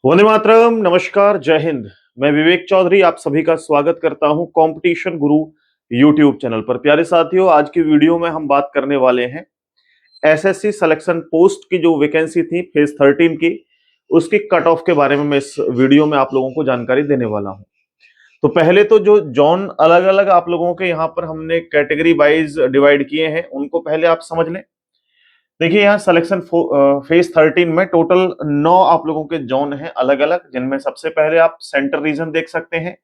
वंदे मातरम। नमस्कार, जय हिंद। मैं विवेक चौधरी आप सभी का स्वागत करता हूं कंपटीशन गुरु यूट्यूब चैनल पर। प्यारे साथियों, आज की वीडियो में हम बात करने वाले हैं एसएससी सिलेक्शन पोस्ट की जो वैकेंसी थी फेज 13 की, उसकी कट ऑफ के बारे में मैं इस वीडियो में आप लोगों को जानकारी देने वाला हूं। तो पहले तो जो जॉन अलग अलग आप लोगों के यहाँ पर हमने कैटेगरी वाइज डिवाइड किए हैं उनको पहले आप समझ लें। देखिए, यहाँ सिलेक्शन फेज 13 में टोटल 9 आप लोगों के जोन हैं अलग अलग, जिनमें सबसे पहले आप सेंट्रल रीजन देख सकते हैं।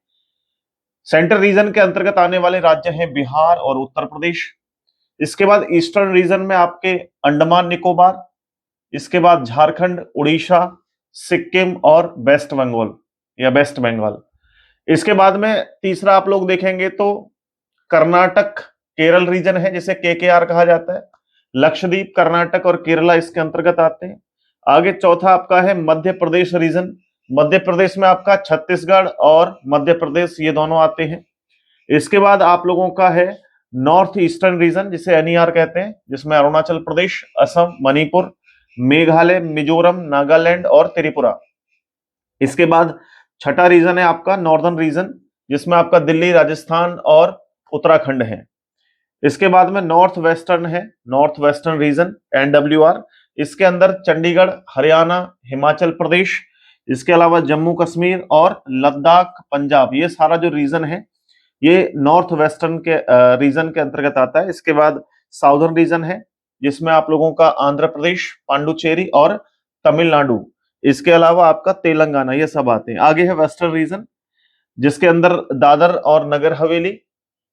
सेंट्रल रीजन के अंतर्गत आने वाले राज्य हैं बिहार और उत्तर प्रदेश। इसके बाद ईस्टर्न रीजन में आपके अंडमान निकोबार, इसके बाद झारखंड, उड़ीसा, सिक्किम और वेस्ट बंगाल या वेस्ट बंगाल। इसके बाद में तीसरा आप लोग देखेंगे तो कर्नाटक, केरल रीजन है जिसे केकेआर कहा जाता है। लक्षद्वीप, कर्नाटक और केरला इसके अंतर्गत आते हैं। आगे चौथा आपका है मध्य प्रदेश रीजन। मध्य प्रदेश में आपका छत्तीसगढ़ और मध्य प्रदेश ये दोनों आते हैं। इसके बाद आप लोगों का है नॉर्थ ईस्टर्न रीजन जिसे एनईआर कहते हैं, जिसमें अरुणाचल प्रदेश, असम, मणिपुर, मेघालय, मिजोरम, नागालैंड और त्रिपुरा। इसके बाद छठा रीजन है आपका नॉर्दर्न रीजन, जिसमें आपका दिल्ली, राजस्थान और उत्तराखंड है। इसके बाद में नॉर्थ वेस्टर्न है, नॉर्थ वेस्टर्न रीजन एनडब्ल्यूआर। इसके अंदर चंडीगढ़, हरियाणा, हिमाचल प्रदेश, इसके अलावा जम्मू कश्मीर और लद्दाख, पंजाब, ये सारा जो रीजन है ये नॉर्थ वेस्टर्न के रीजन के अंतर्गत आता है। इसके बाद साउदर्न रीजन है जिसमें आप लोगों का आंध्र प्रदेश, पांडुचेरी और तमिलनाडु, इसके अलावा आपका तेलंगाना, ये सब आते हैं। आगे है वेस्टर्न रीजन जिसके अंदर दादर और नगर हवेली,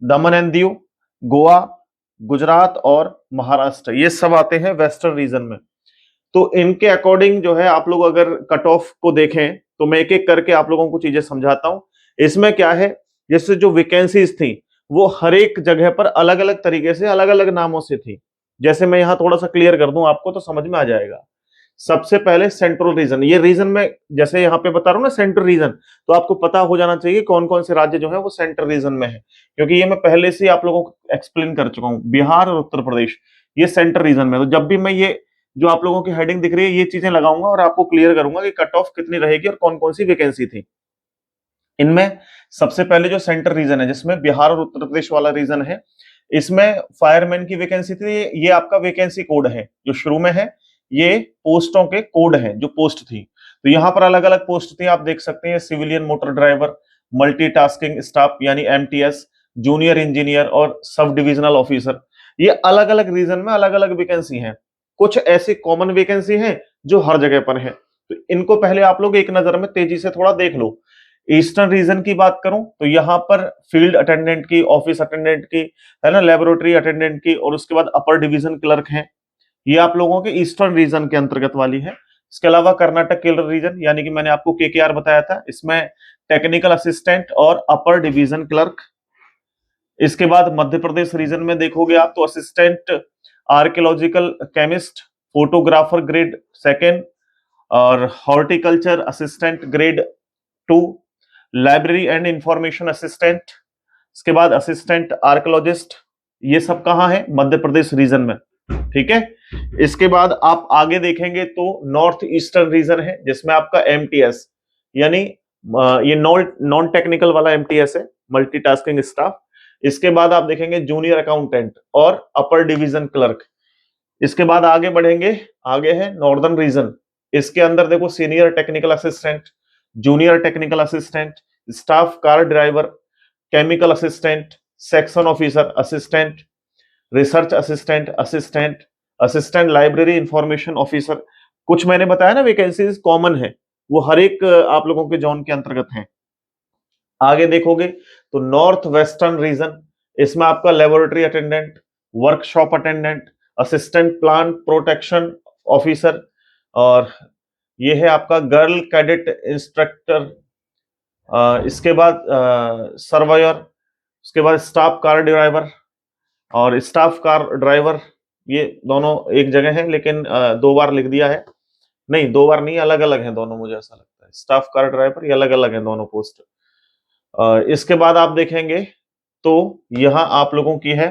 दमन एंड दीव, गोवा, गुजरात और महाराष्ट्र, ये सब आते हैं वेस्टर्न रीजन में। तो इनके अकॉर्डिंग जो है आप लोग अगर कट ऑफ को देखें तो मैं एक एक करके आप लोगों को चीजें समझाता हूं। इसमें क्या है, जैसे जो वैकेंसीज थी वो हर एक जगह पर अलग अलग तरीके से अलग अलग नामों से थी। जैसे मैं यहां थोड़ा सा क्लियर कर दूं आपको तो समझ में आ जाएगा। सबसे पहले सेंट्रल रीजन, ये रीजन में जैसे यहाँ पे बता रहा हूँ ना सेंट्रल रीजन, तो आपको पता हो जाना चाहिए कौन कौन से राज्य जो है वो सेंट्रल रीजन में है, क्योंकि ये मैं पहले से आप लोगों को एक्सप्लेन कर चुका हूँ। बिहार और उत्तर प्रदेश ये सेंट्रल रीजन में, तो जब भी मैं ये जो आप लोगों की हेडिंग दिख रही है ये चीजें लगाऊंगा और आपको क्लियर करूंगा कि कट ऑफ कितनी रहेगी और कौन कौन सी वैकेंसी थी। इनमें सबसे पहले जो सेंट्रल रीजन है जिसमें बिहार और उत्तर प्रदेश वाला रीजन है, इसमें फायरमैन की वैकेंसी थी। ये आपका वैकेंसी कोड है जो शुरू में है, ये पोस्टों के कोड हैं जो पोस्ट थी। तो यहाँ पर अलग अलग पोस्ट थी, आप देख सकते हैं civilian motor driver, multitasking staff यानी एमटीएस, जूनियर इंजीनियर और सब डिविजनल ऑफिसर। ये अलग अलग रीजन में अलग अलग वैकेंसी हैं। कुछ ऐसी कॉमन वैकेंसी हैं जो हर जगह पर है, तो इनको पहले आप लोग एक नजर में तेजी से थोड़ा देख लो। ईस्टर्न रीजन की बात करूं तो यहाँ पर फील्ड अटेंडेंट की, ऑफिस अटेंडेंट की, है ना, लेबोरेटरी अटेंडेंट की, और उसके बाद अपर डिवीजन क्लर्क हैं। ये आप लोगों के ईस्टर्न रीजन के अंतर्गत वाली है। इसके अलावा कर्नाटक केरल रीजन यानी कि मैंने आपको केकेआर बताया था, इसमें टेक्निकल असिस्टेंट और अपर डिवीजन क्लर्क। इसके बाद मध्य प्रदेश रीजन में देखोगे आप तो assistant archaeological chemist, photographer grade second, और horticulture assistant grade 2, library and information assistant, इसके बाद असिस्टेंट आर्कियोलॉजिस्ट। ये सब कहाँ है, मध्य प्रदेश रीजन में। ठीक है, इसके बाद आप आगे देखेंगे तो नॉर्थ ईस्टर्न रीजन है जिसमें आपका एमटीएस यानी ये नॉन टेक्निकल वाला एमटीएस है, मल्टीटास्किंग स्टाफ। इसके बाद आप देखेंगे जूनियर अकाउंटेंट और अपर डिवीजन क्लर्क। इसके बाद आगे बढ़ेंगे, आगे है नॉर्दर्न रीजन। इसके अंदर देखो senior technical assistant, junior technical assistant, staff car driver, chemical assistant, section officer assistant, research assistant assistant, assistant library information officer. कुछ मैंने बताया ना वैकेंसीज कॉमन है, वो हर एक आप लोगों के जोन के अंतर्गत हैं। आगे देखोगे तो नॉर्थ वेस्टर्न रीजन, इसमें आपका laboratory attendant, workshop attendant, assistant plant protection officer, और ये है आपका गर्ल कैडेट इंस्ट्रक्टर। इसके बाद सर्वायर, उसके बाद स्टाफ कार ड्राइवर और स्टाफ कार ड्राइवर। ये दोनों एक जगह है लेकिन दो बार लिख दिया है, नहीं दो बार नहीं, अलग अलग है दोनों, मुझे ऐसा लगता है स्टाफ कार ड्राइवर ये अलग अलग है दोनों पोस्ट। इसके बाद आप देखेंगे तो यहाँ आप लोगों की है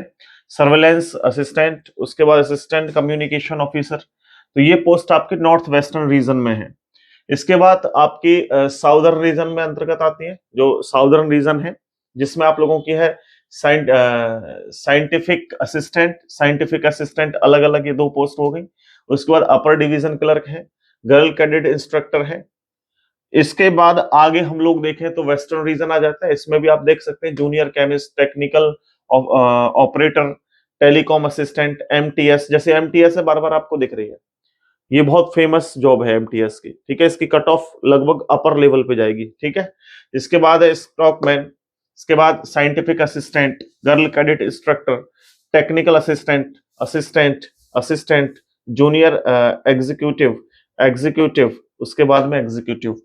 सर्वेलेंस असिस्टेंट, उसके बाद असिस्टेंट कम्युनिकेशन ऑफिसर। तो ये पोस्ट आपके नॉर्थ वेस्टर्न रीजन में है। इसके बाद आपकी साउदर्न रीजन में अंतर्गत आती है, जो साउदर्न रीजन है जिसमें आप लोगों की है साइंटिफिक असिस्टेंट अलग अलग ये दो पोस्ट हो गई। उसके बाद अपर डिवीजन क्लर्क है, गर्ल कैडेट इंस्ट्रक्टर है। इसके बाद आगे हम लोग देखें तो वेस्टर्न रीजन आ जाता है। इसमें भी आप देख सकते हैं junior chemist, technical operator, telecom assistant, MTS. जैसे एमटीएस है बार बार आपको दिख रही है, ये बहुत फेमस जॉब है एमटीएस की, ठीक है। इसकी कट ऑफ लगभग अपर लेवल पे जाएगी, ठीक है। इसके बाद है स्टॉकमैन, इसके बाद scientific assistant, girl cadet instructor, technical assistant, assistant assistant, junior executive, executive, उसके बाद में एग्जीक्यूटिव।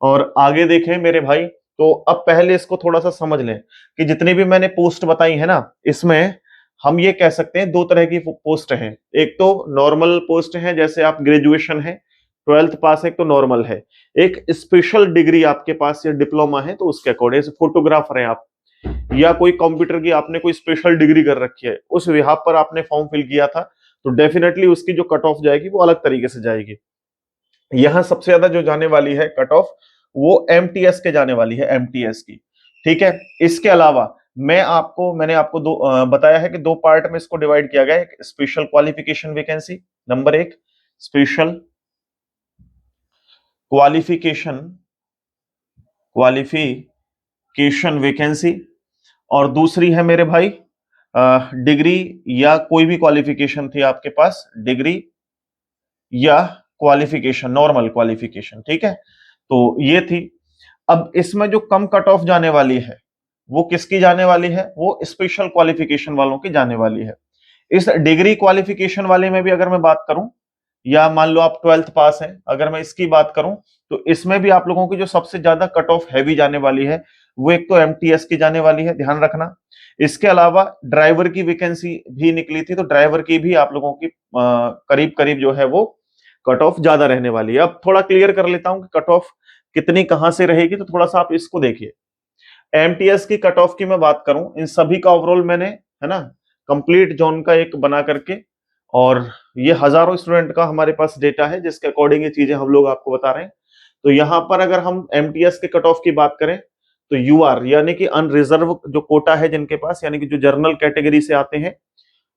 और आगे देखें मेरे भाई, तो अब पहले इसको थोड़ा सा समझ लें कि जितनी भी मैंने पोस्ट बताई है ना, इसमें हम ये कह सकते हैं दो तरह की पोस्ट हैं। एक तो नॉर्मल पोस्ट है, जैसे आप ग्रेजुएशन है, 12th पास है तो नॉर्मल है। एक स्पेशल डिग्री आपके पास या डिप्लोमा है तो उसके अकॉर्डिंग, फोटोग्राफर हैं आप, या कोई कंप्यूटर की आपने कोई स्पेशल डिग्री कर रखी है, उस विभाग पर आपने फॉर्म फिल किया था, तो डेफिनेटली उसकी जो कट ऑफ जाएगी वो अलग तरीके से जाएगी। यहां सबसे ज्यादा जो जाने वाली है कट ऑफ, वो एमटीएस के जाने वाली है, एमटीएस की, ठीक है। इसके अलावा मैंने आपको बताया है कि दो पार्ट में इसको डिवाइड किया गया है। एक स्पेशल क्वालिफिकेशन वैकेंसी, नंबर एक स्पेशल क्वालिफिकेशन वैकेंसी, और दूसरी है मेरे भाई डिग्री या कोई भी क्वालिफिकेशन थी आपके पास, डिग्री या क्वालिफिकेशन, नॉर्मल क्वालिफिकेशन, ठीक है। तो ये थी। अब इसमें जो कम कट ऑफ जाने वाली है वो किसकी जाने वाली है, वो स्पेशल क्वालिफिकेशन वालों की जाने वाली है। इस डिग्री क्वालिफिकेशन वाले में भी अगर मैं बात करूं, या मान लो आप 12th पास हैं, अगर मैं इसकी बात करूं, तो इसमें भी आप लोगों की जो सबसे ज्यादा कट ऑफ हैवी जाने वाली है वो एक तो एमटीएस की जाने वाली है, ध्यान रखना। इसके अलावा ड्राइवर की वैकेंसी भी निकली थी, तो ड्राइवर की भी आप लोगों की करीब करीब जो है वो कट ऑफ ज्यादा रहने वाली है। अब थोड़ा क्लियर कर लेता हूं कि कट ऑफ कितनी कहां से रहेगी, तो थोड़ा सा आप इसको देखिए। एमटीएस की कट ऑफ की मैं बात करूं, इन सभी का ओवरऑल मैंने, है ना, कंप्लीट जोन का एक बना करके, और ये हजारों स्टूडेंट का हमारे पास डेटा है जिसके अकॉर्डिंग ये चीजें हम लोग आपको बता रहे हैं। तो यहां पर अगर हम एमटीएस के कट ऑफ की बात करें, तो यूआर यानी कि अनरिजर्व जो कोटा है जिनके पास, यानी कि जो जनरल कैटेगरी से आते हैं,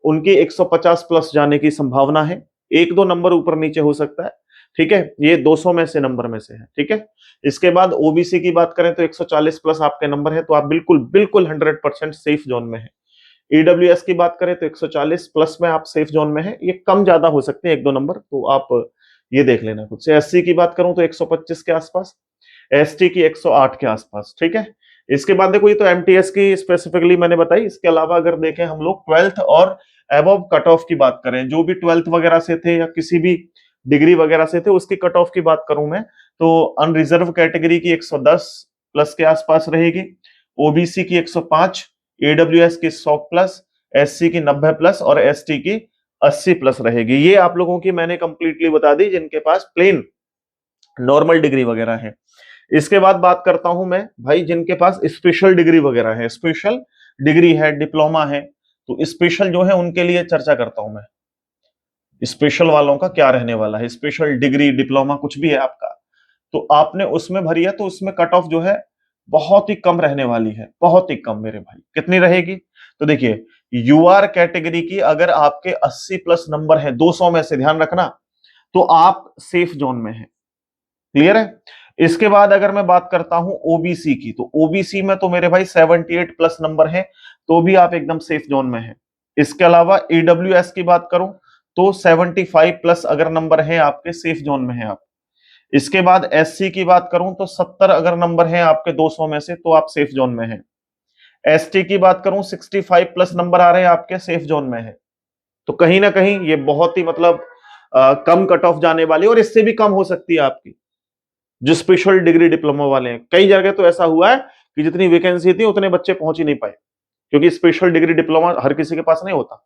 उनकी 150 प्लस जाने की संभावना है। एक दो नंबर ऊपर नीचे हो सकता है, ठीक है, ये 200 में से नंबर में से है, ठीक है। इसके बाद ओबीसी की बात करें तो 140 प्लस आपके नंबर है, तो आप बिल्कुल बिल्कुल 100% सेफ जोन में है। ईडब्ल्यूएस की बात करें तो 140 प्लस में आप सेफ जोन में है। ये कम ज्यादा हो सकते हैं एक दो नंबर, तो आप ये देख लेना खुद से। एससी की बात करूं तो 125 के आसपास, एसटी की 108 के आसपास, ठीक है। इसके बाद देखो, ये तो एमटीएस की स्पेसिफिकली मैंने बताई। इसके अलावा अगर देखें हम लोग 12th और अबव कट ऑफ की बात करें, जो भी 12th वगैरह से थे या किसी भी डिग्री वगैरह से थे, उसकी कट ऑफ की बात करूं मैं, तो अनरिजर्व कैटेगरी की 110 प्लस के आसपास रहेगी, ओबीसी की 105, ईडब्ल्यूएस की 100 प्लस, एससी की 90 प्लस और एसटी की 80 प्लस रहेगी। ये आप लोगों की मैंने कंप्लीटली बता दी जिनके पास प्लेन नॉर्मल डिग्री वगैरह है। इसके बाद बात करता हूं मैं भाई जिनके पास स्पेशल डिग्री वगैरह है, स्पेशल डिग्री है, डिप्लोमा है, तो स्पेशल जो है उनके लिए चर्चा करता हूं मैं। स्पेशल वालों का क्या रहने वाला है, स्पेशल डिग्री डिप्लोमा कुछ भी है आपका, तो आपने उसमें भरी है, तो उसमें कट ऑफ जो है बहुत ही कम रहने वाली है, बहुत ही कम मेरे भाई। कितनी रहेगी, तो देखिए, यूआर कैटेगरी की अगर आपके 80 प्लस नंबर है 200 में से, ध्यान रखना, तो आप सेफ जोन में है। क्लियर है। इसके बाद अगर मैं बात करता हूं ओबीसी की, तो ओबीसी में तो मेरे भाई 78 प्लस नंबर है, तो भी आप एकदम सेफ जोन में है। इसके अलावा ईडब्ल्यूएस की बात करूं तो 75 प्लस अगर नंबर है आपके, सेफ जोन में है आप। इसके बाद एससी की बात करूं तो 70 अगर नंबर है आपके 200 में से, तो आप सेफ जोन में है। एसटी की बात करूं 65 प्लस नंबर आ रहे हैं आपके, सेफ जोन में है। तो कहीं ना कहीं ये बहुत ही मतलब कम कट ऑफ जाने वाली, और इससे भी कम हो सकती है आपकी, जो स्पेशल डिग्री डिप्लोमा वाले हैं। कई जगह तो ऐसा हुआ है कि जितनी वैकेंसी थी उतने बच्चे पहुंच ही नहीं पाए, क्योंकि स्पेशल डिग्री डिप्लोमा हर किसी के पास नहीं होता।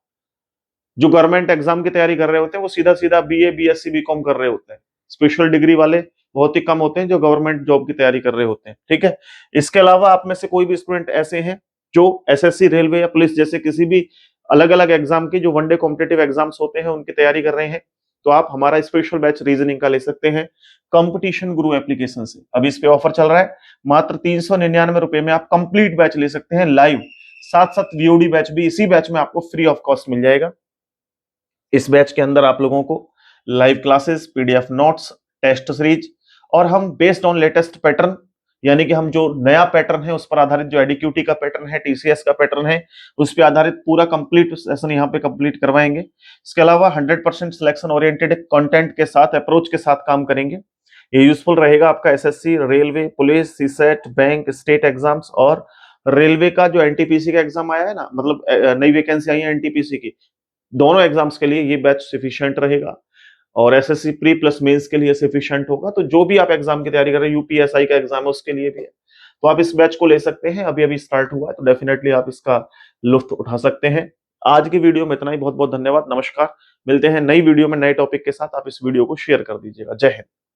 जो गवर्नमेंट एग्जाम की तैयारी कर रहे होते हैं वो सीधा सीधा बीए बीएससी बीकॉम कर रहे होते हैं। स्पेशल डिग्री वाले बहुत ही कम होते हैं जो गवर्नमेंट जॉब की तैयारी कर रहे होते हैं, ठीक है। इसके अलावा आप में से कोई भी स्टूडेंट ऐसे हैं जो एसएससी, रेलवे या पुलिस जैसे किसी भी अलग अलग एग्जाम की, जो वनडे कॉम्पिटेटिव एग्जाम्स होते हैं, उनकी तैयारी कर रहे हैं, तो आप हमारा स्पेशल बैच रीजनिंग का ले सकते हैं कंपटीशन गुरु एप्लीकेशन से। अभी इस पे ऑफर चल रहा है, मात्र 399 रुपए में आप कंप्लीट बैच ले सकते हैं लाइव, साथ साथ वीओडी बैच भी इसी बैच में आपको फ्री ऑफ कॉस्ट मिल जाएगा। इस बैच के अंदर आप लोगों को live classes, PDF notes, test series, और हम बेस्ड ऑन लेटेस्ट पैटर्न, यानी कि हम जो नया पैटर्न है उस पर आधारित, जो एडीक्यूटी का पैटर्न है, टीसीएस का पैटर्न है, उस पर आधारित पूरा कंप्लीट सेशन यहाँ पे कंप्लीट करवाएंगे। इसके अलावा 100% सिलेक्शन ओरिएंटेड कंटेंट के साथ, अप्रोच के साथ काम करेंगे। ये यूजफुल रहेगा आपका SSC, railway, police, CSAT, bank, state exams, और रेलवे का जो एनटीपीसी का एग्जाम आया है ना, मतलब नई वैकेंसी आई है एनटीपीसी की, दोनों एग्जाम्स के लिए ये बैच सफिशिएंट रहेगा। और एसएससी प्री प्लस मेंस के लिए सफिशिएंट होगा। तो जो भी आप एग्जाम की तैयारी कर रहे हैं, यूपीएसआई का एग्जाम है उसके लिए भी है, तो आप इस बैच को ले सकते हैं। अभी अभी स्टार्ट हुआ है, तो डेफिनेटली आप इसका लुत्फ उठा सकते हैं। आज की वीडियो में इतना ही। बहुत बहुत धन्यवाद, नमस्कार। मिलते हैं नई वीडियो में नए टॉपिक के साथ। आप इस वीडियो को शेयर कर दीजिएगा। जय हिंद।